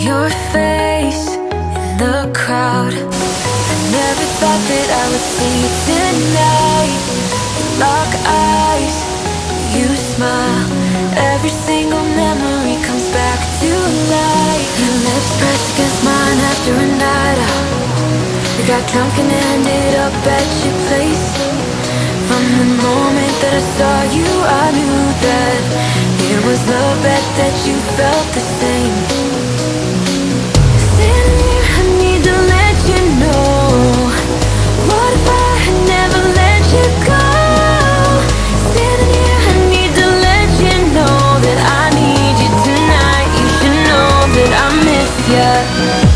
your face in the crowd. I never thought that I would see you tonight. You lock eyes, you smile. Every single memory comes back to life. Your lips pressed against mine after a night out. We got drunk and ended up at your place. From the moment that I saw you, I knew that it was love, that you felt the same. Standing here, I need to let you know. What if I had never let you go? Standing here, I need to let you know that I need you tonight. You should know that I miss you.